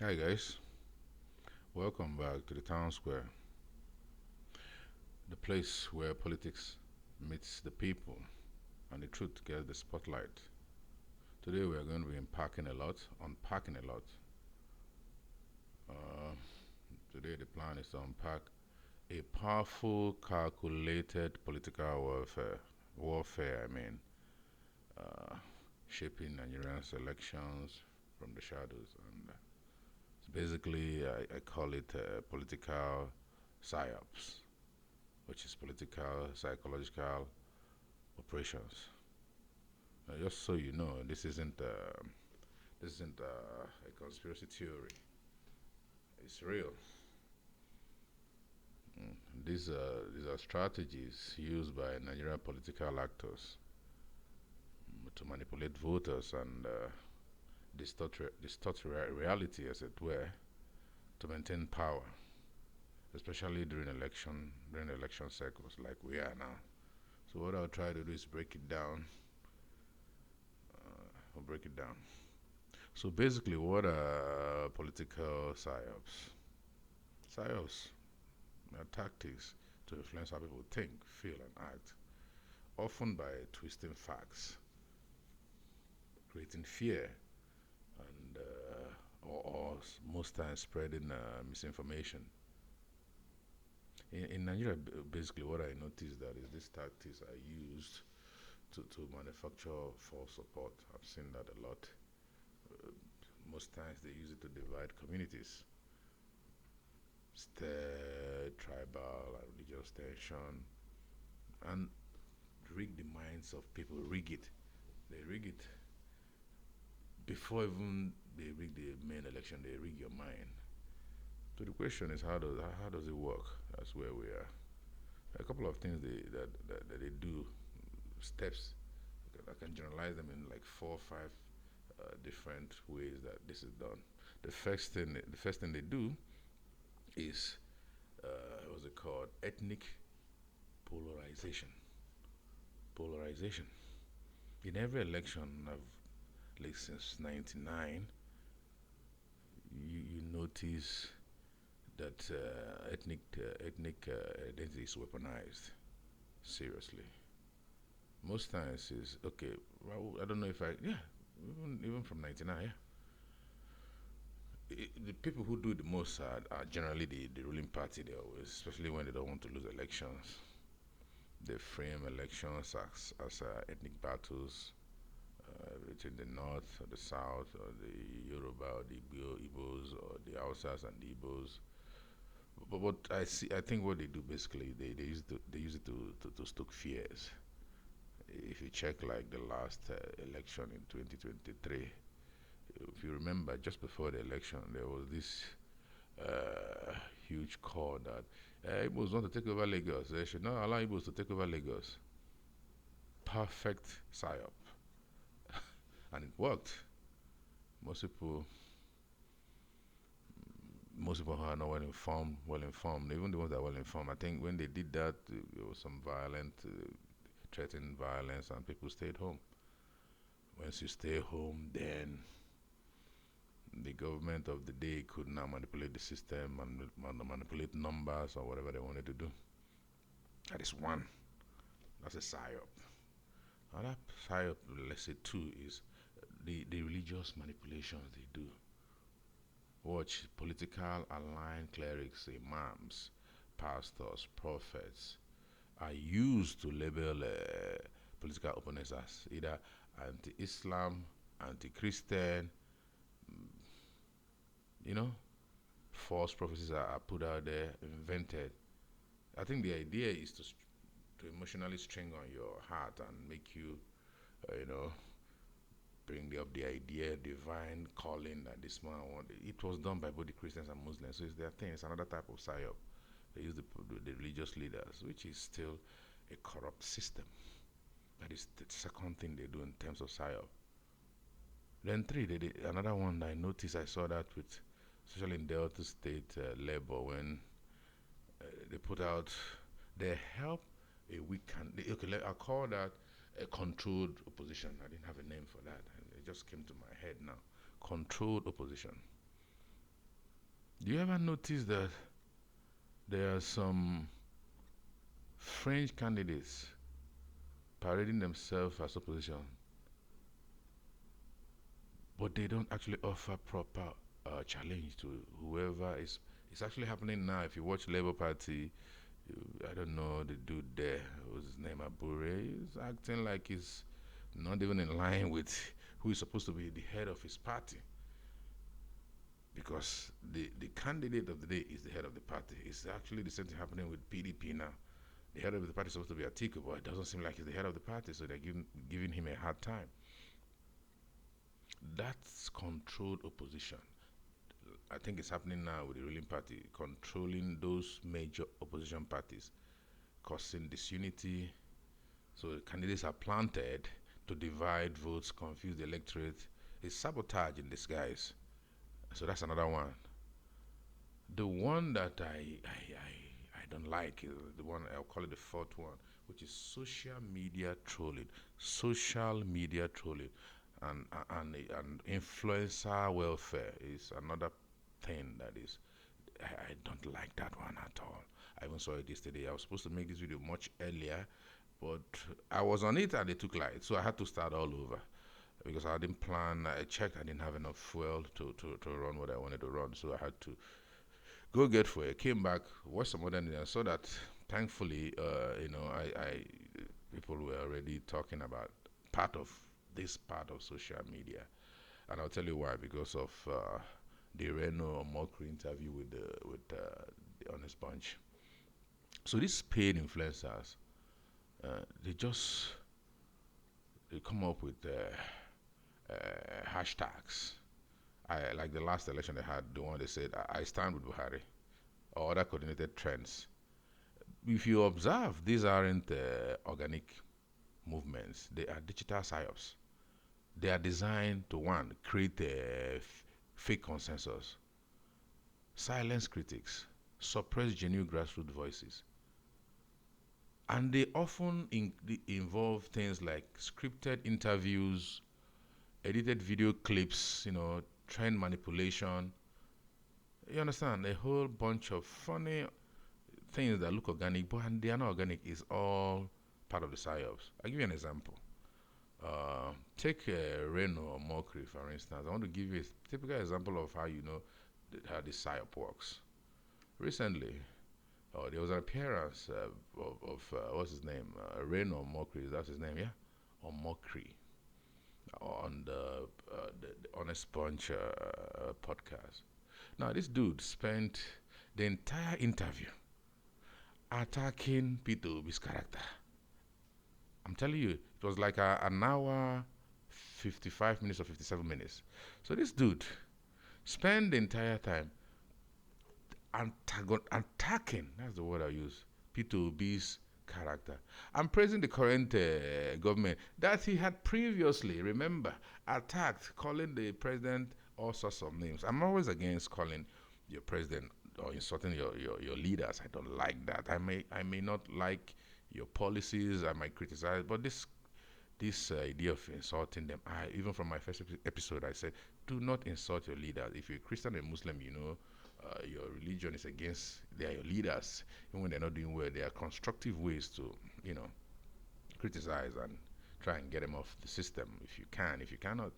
Hi guys, welcome back to the town square, the place where politics meets the people and the truth gets the spotlight. Today we are going to be unpacking a lot. Uh, Today the plan is to unpack a powerful, calculated political warfare. Uh, shaping Nigeria's elections from the shadows, and basically I call it political psyops, which is political psychological operations. Just so you know, this isn't a conspiracy theory. It's real. These are strategies used by Nigerian political actors to manipulate voters and distort reality, as it were, to maintain power, especially during election cycles like we are now. So what I'll try to do is break it down. I'll break it down. So basically, what are political psyops? Psyops tactics to influence how people think, feel, and act, often by twisting facts, creating fear, and or most times spreading misinformation. In Nigeria, basically, what I noticed that is these tactics are used to manufacture false support. I've seen that a lot. Uh, Most times they use it to divide communities, stir tribal and religious tension, and rig the minds of people. Rig it. They rig it before even they rig the main election. They rig your mind. So the question is, how does it work? That's where we are. A couple of things that they do, steps. I can generalize them in like 4 or 5 different ways that this is done. The first thing they do is what's it called? Ethnic polarization. Polarization. In every election I've like since '99, you notice that ethnic identity is weaponized. Seriously, most times is okay. Well, I don't know if I yeah, even from '99, yeah. The people who do it the most are generally the ruling party. They always, especially when they don't want to lose elections, they frame elections as ethnic battles between the north or the south or the Yoruba or the Igbos or the Hausas and the Igbos. But what I think what they do basically, they use it to stoke fears. If you check like the last election in 2023, if you remember, just before the election, there was this huge call that Igbos want to take over Lagos. They should not allow Igbos to take over Lagos. Perfect psyop, and it worked. Most people, most people who are not well informed, even the ones that are well informed. I think when they did that, there was some threatened violence, and people stayed home. Once you stay home, then the government of the day could now manipulate the system and manipulate numbers or whatever they wanted to do. That is one. That's a psyop. Another psyop, let's say two, is the religious manipulations they do. Watch political aligned clerics, imams, pastors, prophets are used to label political opponents as either anti-Islam, anti-Christian, you know, false prophecies are put out there, invented. I think the idea is to emotionally string on your heart and make you, you know, bring up the idea, divine calling that this man wanted. It was done by both the Christians and Muslims, so it's their thing. It's another type of psyop. They use the religious leaders, which is still a corrupt system. That is the second thing they do in terms of psyop. Then three, they did another one that I noticed. I saw that with, especially in Delta State Labor, when they put out, they help a weak candidate. Okay, I'll call that a controlled opposition. I didn't have a name for that. It just came to my head now. Controlled opposition. Do you ever notice that there are some French candidates parading themselves as opposition, but they don't actually offer proper challenge to whoever is. It's actually happening now. If you watch Labour Party, I don't know the dude there. What's his name? Abure. He's acting like he's not even in line with who is supposed to be the head of his party. Because the candidate of the day is the head of the party. It's actually the same thing happening with PDP now. The head of the party is supposed to be Atiku, but it doesn't seem like he's the head of the party, so they're giving him a hard time. That's controlled opposition. I think it's happening now with the ruling party controlling those major opposition parties, causing disunity. So the candidates are planted to divide votes, confuse the electorate. It's sabotage in disguise. So that's another one. The one that I don't like is the one I'll call it the fourth one, which is social media trolling. Social media trolling and influencer welfare is another thing that is I don't like that one at all. I even saw it yesterday. I was supposed to make this video much earlier, but I was on it and they took light, so I had to start all over because I didn't plan. I checked, I didn't have enough fuel to run what I wanted to run, so I had to go get fuel. Came back, watched some other things, and saw that thankfully, I people were already talking about part of this part of social media, and I'll tell you why. Because of the Reno or mockery interview the Honest Bunch. So these paid influencers, they just they come up with hashtags. I like the last election they had, the one they said, I stand with Buhari, or other coordinated trends. If you observe, these aren't organic movements, they are digital psyops. They are designed to, one, create a fake consensus, silence critics, suppress genuine grassroots voices. And they often involve things like scripted interviews, edited video clips, trend manipulation. You understand? A whole bunch of funny things that look organic, but they are not organic. It's all part of the psyops. I'll give you an example. Take Reno or mockery, for instance. I want to give you a typical example of how how the psyop works. Recently, there was an appearance of what's his name? Reno or mockery. Is that his name? Yeah, or mockery on the Honest Punch podcast. Now, this dude spent the entire interview attacking Peter Obi's character. I'm telling you, it was like an hour, 55 minutes or 57 minutes. So this dude spent the entire time attacking, that's the word I use, Peter Obi's character. I'm praising the current government that he had previously, remember, attacked, calling the president all sorts of names. I'm always against calling your president or insulting your leaders. I don't like that. I may not like your policies. I might criticize, but this idea of insulting them, even from my first episode, I said, do not insult your leaders. If you're a Christian or Muslim, your religion is against, they are your leaders. Even when they're not doing well, there are constructive ways to, criticize and try and get them off the system if you can. If you cannot,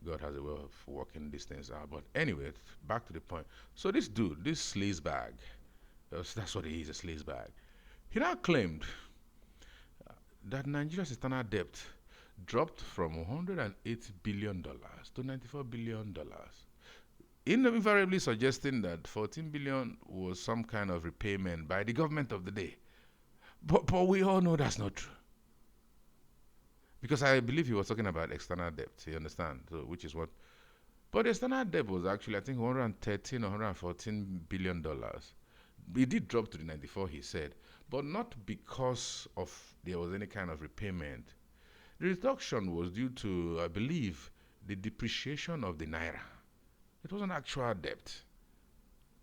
God has a way of working these things out. But anyway, back to the point. So this dude, this sleazebag, that's what he is, a sleazebag. He now claimed that Nigeria's external debt dropped from $108 billion to $94 billion, invariably suggesting that $14 billion was some kind of repayment by the government of the day. But we all know that's not true. Because I believe he was talking about external debt, you understand? So, which is what. But the external debt was actually, I think, 113 or $114 billion. It did drop to the 94, he said, but not because of there was any kind of repayment. The reduction was due to, I believe, the depreciation of the naira. It was an actual debt.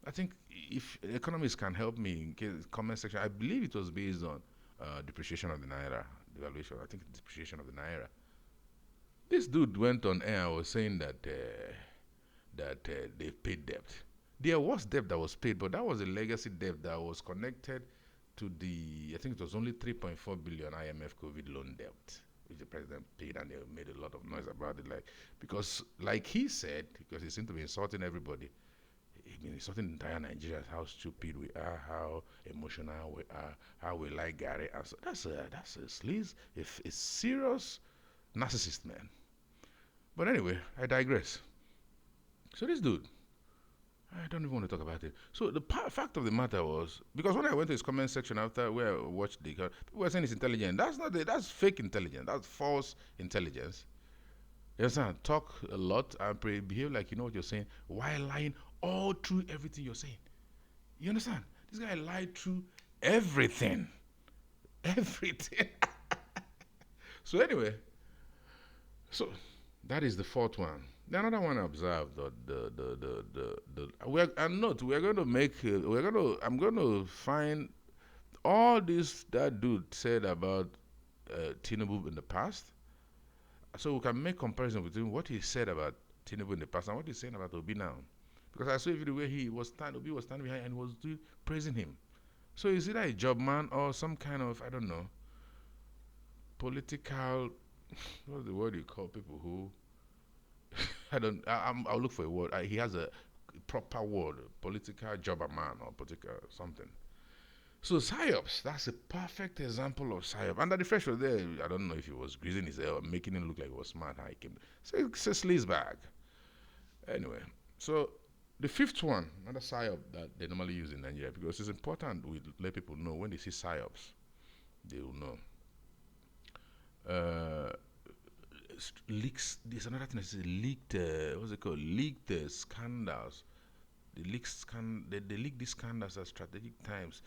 I think if economists can help me in case comment section, I believe it was based on depreciation of the naira, devaluation. I think depreciation of the naira. This dude went on air and was saying that they paid debt. There was debt that was paid, but that was a legacy debt that was connected to I think it was only 3.4 billion IMF COVID loan debt, which the president paid, and they made a lot of noise about it. Because, like he said, because he seemed to be insulting everybody, I mean, insulting the entire Nigeria, how stupid we are, how emotional we are, how we like Gary. And so that's a sleaze, if a serious narcissist, man. But anyway, I digress. So this dude, I don't even want to talk about it. So the fact of the matter was, because when I went to his comment section after where I watched people were saying it's intelligent. That's not it. That's fake intelligence. That's false intelligence. You understand? Talk a lot and behave like you know what you're saying while lying all through everything you're saying. You understand? This guy lied through everything. Everything. So anyway, so that is the fourth one. The another one I observed the we're and note we're going to make we're going to I'm going to find all this that dude said about Tinubu in the past, so we can make comparison between what he said about Tinubu in the past and what he's saying about Obi now. Because I saw even the way Obi was standing behind and was praising him. So is it a job man or some kind of, I don't know, political, what's the word you call people who, I'll look for a word. He has a proper word, political jobber man or political something. So Psyops, that's a perfect example of Psyops. And that the fresh was there, I don't know if he was greasing his hair or making him look like he was smart how he came. So it's a sleaze bag. Anyway, so the fifth one, another Psyop that they normally use in Nigeria, because it's important we let people know when they see Psyops, they will know. Leaks. There's another thing that says leaked. What's it called? Leaked scandals. They leak these scandals at strategic times.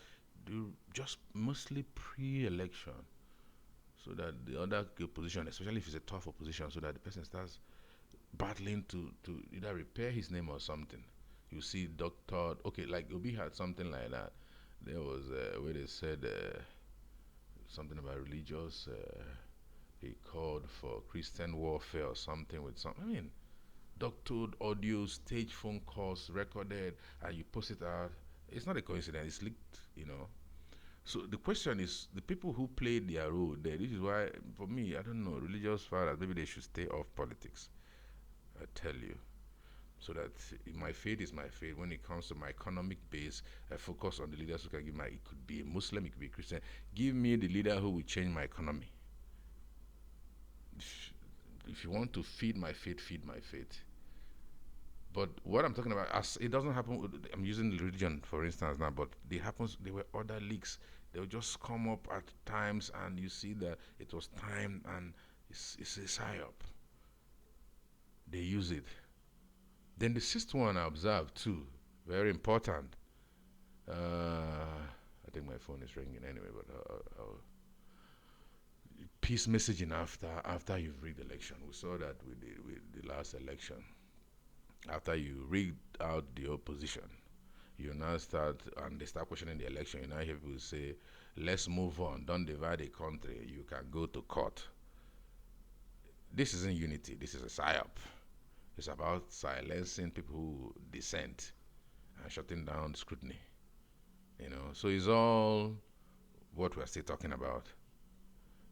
Do just mostly pre-election, so that the other opposition, especially if it's a tough opposition, so that the person starts battling to either repair his name or something. You see, Doctor. Okay, like Obi had something like that. There was where they said something about religious. He called for Christian warfare or something with some. I mean, doctored audio, stage phone calls recorded, and you post it out. It's not a coincidence. It's leaked, you know. So the question is, the people who played their role there. This is why, for me, I don't know, religious fathers, maybe they should stay off politics. I tell you, so that my faith is my faith. When it comes to my economic base, I focus on the leaders who can give my. It could be a Muslim, it could be a Christian. Give me the leader who will change my economy. If you want to feed my faith, feed my faith. But what I'm talking about, as it doesn't happen, I'm using religion for instance now, but there were other leaks. They will just come up at times, and you see that it was time, and it's a psyop. They use it. Then the sixth one I observed too, very important. I think my phone is ringing anyway, but peace messaging after you've rigged the election. We saw that with the last election. After you rigged out the opposition, you now start, and they start questioning the election. You now hear people say, let's move on, don't divide the country, you can go to court. This isn't unity, this is a psyop. It's about silencing people who dissent and shutting down scrutiny. You know, so it's all what we're still talking about.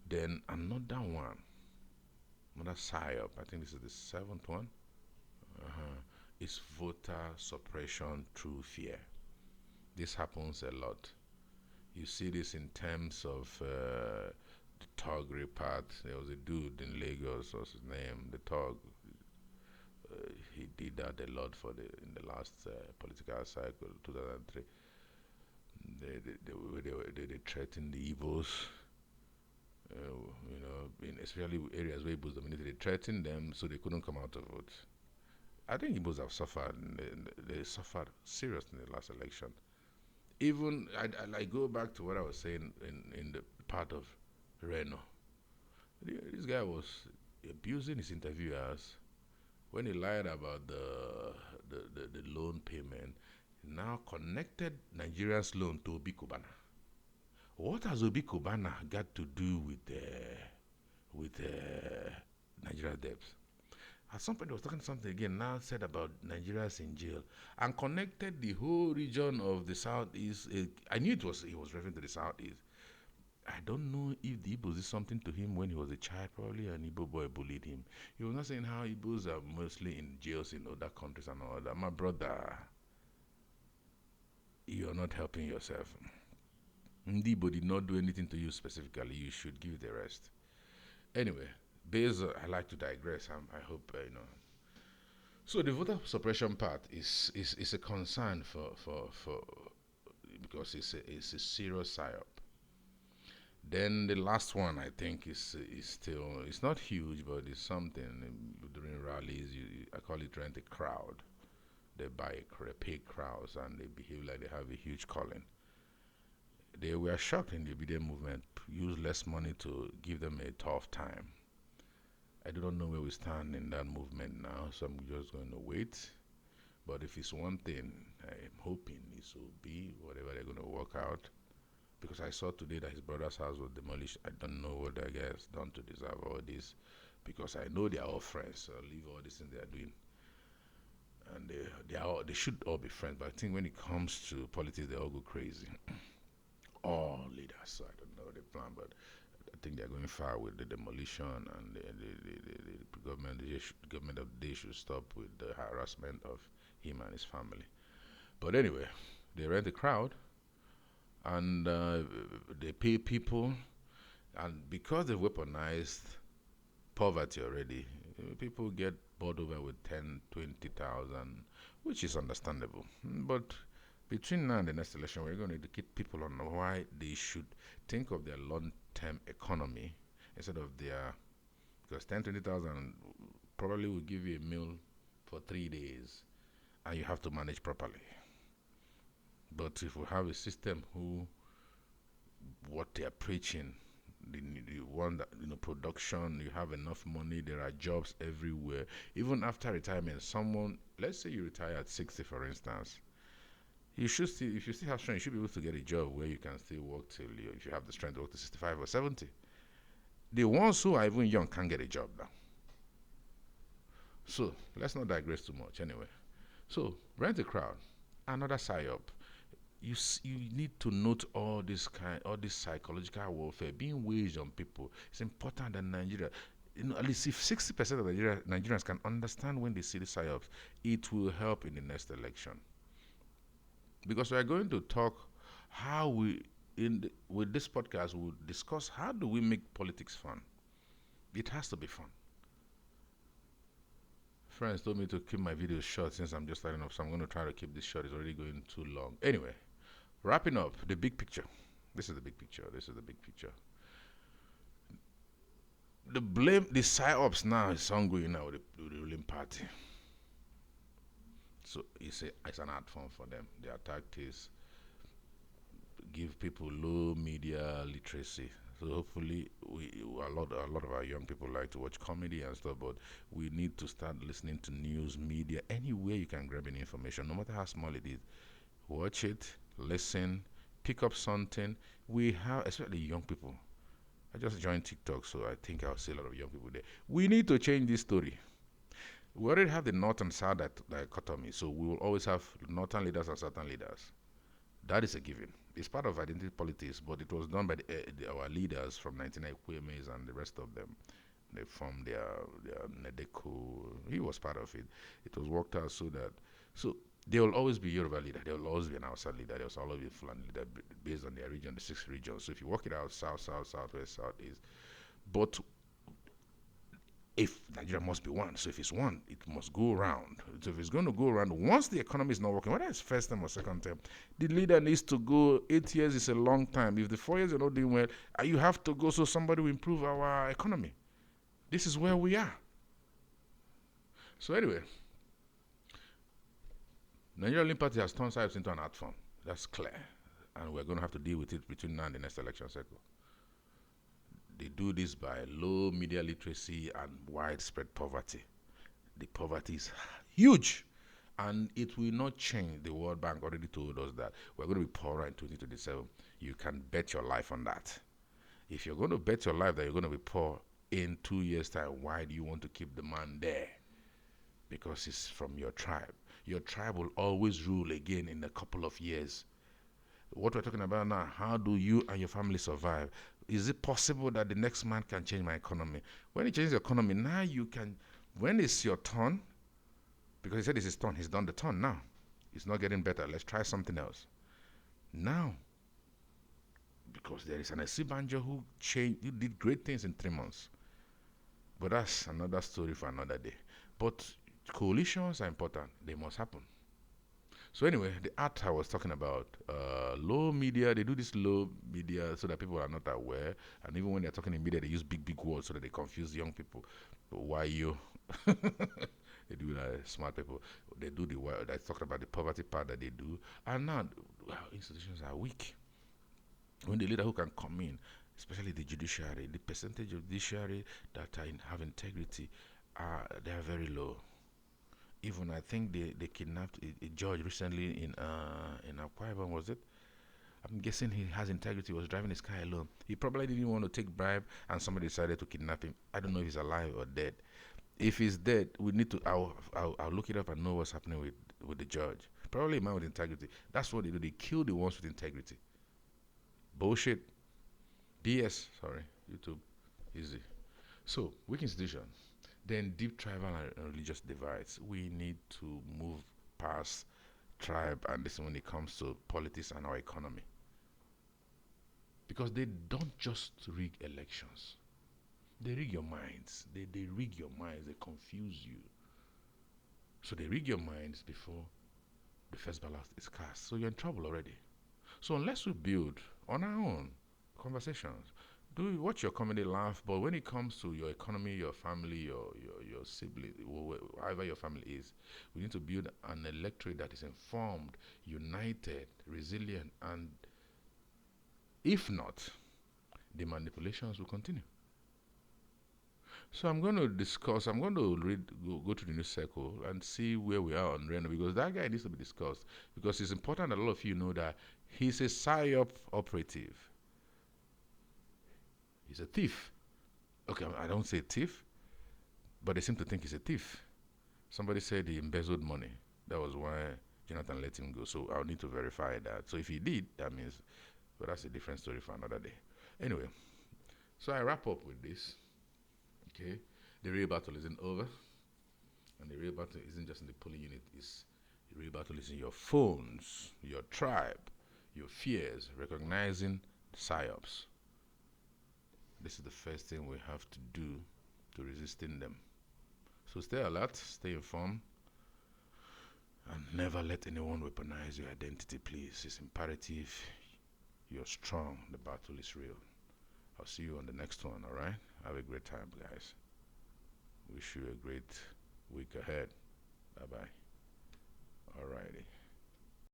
Then another one, another psyop, I think this is the seventh one, is voter suppression through fear. This happens a lot. You see this in terms of the Togri part. There was a dude in Lagos, what's his name? The Tog. He did that a lot in the last political cycle, 2003. They threatened the Igbos, in especially areas where Igbos dominated. They threatened them so they couldn't come out to vote. I think Igbos have suffered. They suffered seriously in the last election. Even I go back to what I was saying in the part of Reno. This guy was abusing his interviewers when he lied about the loan payment. He now connected Nigeria's loan to Obi Kubana. What has Obi Kubana got to do with Nigeria debts? At some point, he was talking something again. Now said about Nigerians in jail and connected the whole region of the southeast. I knew he was referring to the southeast. I don't know if the Igbos did something to him when he was a child. Probably an Igbo boy bullied him. He was not saying how Igbos are mostly in jails in other countries and all that. My brother, you're not helping yourself. Ndi Igbo did not do anything to you specifically. You should give the rest. Anyway, I like to digress. I hope you know. So the voter suppression part is a concern for because it's a serious psyop. Then the last one I think is still it's not huge, but it's something during rallies. I call it rent a crowd. They they pay crowds and they behave like they have a huge calling. They were shocked in the obedient movement, use less money to give them a tough time. I do not know where we stand in that movement now, so I'm just going to wait. But if it's one thing, I'm hoping it will be whatever they're going to work out. Because I saw today that his brother's house was demolished. I don't know what that guy has done to deserve all this. Because I know they are all friends, so leave all this thing they are doing. And they should all be friends. But I think when it comes to politics, they all go crazy. All leaders, so I don't know the plan, but I think they're going far with the demolition and the government. The government of the day should stop with the harassment of him and his family. But anyway, they rent a crowd and they pay people, and because they weaponized poverty already, people get bought over with 10, 20,000, which is understandable. But between now and the next election, we're going to keep people on why they should think of their long-term economy instead of their, because 10, 20,000 probably will give you a meal for 3 days, and you have to manage properly. But if we have a system who, what they are preaching, the one that, production, you have enough money, there are jobs everywhere. Even after retirement, someone, let's say you retire at 60, for instance, you should still, if you still have strength, you should be able to get a job where you can still work till you, if you have the strength to work to 65 or 70. The ones who are even young can't get a job now. So let's not digress too much anyway. So rent a crowd, another psyop. You need to note all this psychological warfare being waged on people. It's important that Nigeria, at least if 60% of Nigerians can understand when they see the psyops, it will help in the next election. Because we are going to talk how with this podcast we'll discuss how do we make politics fun. It has to be fun. Friends told me to keep my videos short since I'm just starting off, so I'm going to try to keep this short. It's already going too long. Anyway, wrapping up the big picture. This is the big picture. The psyops now is ongoing now with the ruling party. So it's an art form for them. Their tactics give people low media literacy. So hopefully, a lot of our young people like to watch comedy and stuff, but we need to start listening to news, media, anywhere you can grab any information, no matter how small it is. Watch it, listen, pick up something. We have, especially young people. I just joined TikTok, so I think I'll see a lot of young people there. We need to change this story. We already have the north and south dichotomy, so we will always have northern leaders and southern leaders. That is a given. It's part of identity politics, but it was done by our leaders from 1990, Kwemes and the rest of them. They formed their Nedeko. He was part of it. It was worked out so there will always be Yoruba leader. There will always be an outside leader. There will always be a Fulani leader based on their region, the 6 regions. So if you work it out, south, southwest, southeast. But if Nigeria must be one, so if it's one, it must go around. So if it's going to go around, once the economy is not working, whether it's first term or second term, the leader needs to go. 8 years is a long time. If the 4 years are not doing well, you have to go so somebody will improve our economy. This is where we are. So anyway, Nigeria Ruling Party has turned psyops into an art form. That's clear. And we're going to have to deal with it between now and the next election cycle. They do this by low media literacy and widespread poverty. The poverty is huge, and it will not change. The World Bank already told us that we're going to be poorer in 2027. You can bet your life on that. If you're going to bet your life that you're going to be poor in 2 years' time, why do you want to keep the man there? because it's from your tribe. Your tribe will always rule again in a couple of years. What we're talking about now, how do you and your family survive? Is it possible that the next man can change my economy? When he changes the economy, now you can, when it's your turn, because he said it's his turn, he's done the turn now. It's not getting better. Let's try something else. Now, because there is an Banjo who did great things in 3 months. But that's another story for another day. But coalitions are important. They must happen. So anyway, the art I was talking about, low media, they do this low media so that people are not aware. And even when they're talking in media, they use big, big words so that they confuse young people. But why you? They do that, smart people. They do they talk about the poverty part that they do. And now, institutions are weak. When the leader who can come in, especially the judiciary, the percentage of judiciary that have integrity, they are very low. Even I think they kidnapped a judge recently in Akwa Ibom, was it? I'm guessing he has integrity. He was driving his car alone. He probably didn't want to take bribe, and somebody decided to kidnap him. I don't know if he's alive or dead. If he's dead, we need to. I'll look it up and know what's happening with the judge. Probably a man with integrity. That's what they do. They kill the ones with integrity. Bullshit. BS. Sorry, YouTube. Easy. So weak institutions. Then deep tribal and religious divides. We need to move past tribe and this when it comes to politics and our economy. Because they don't just rig elections. They rig your minds. They rig your minds. They confuse you. So they rig your minds before the first ballot is cast. So you're in trouble already. So unless we build on our own conversations, do watch your comedy, laugh, but when it comes to your economy, your family, your sibling, whoever your family is, we need to build an electorate that is informed, united, resilient, and if not, the manipulations will continue. So I'm going to go to the news circle and see where we are on Reno, because that guy needs to be discussed, because it's important that a lot of you know that he's a Psyop operative. He's a thief. Okay, I don't say thief, but they seem to think he's a thief. Somebody said he embezzled money. That was why Jonathan let him go. So I'll need to verify that. So if he did, that means, but that's a different story for another day. Anyway, so I wrap up with this. Okay, the real battle isn't over, and the real battle isn't just in the polling unit. The real battle is in your phones, your tribe, your fears, recognizing psyops. This is the first thing we have to do to resisting them. So stay alert, stay informed, and never let anyone weaponize your identity, please. It's imperative. You're strong. The battle is real. I'll see you on the next one, all right? Have a great time, guys. Wish you a great week ahead. Bye-bye. All righty.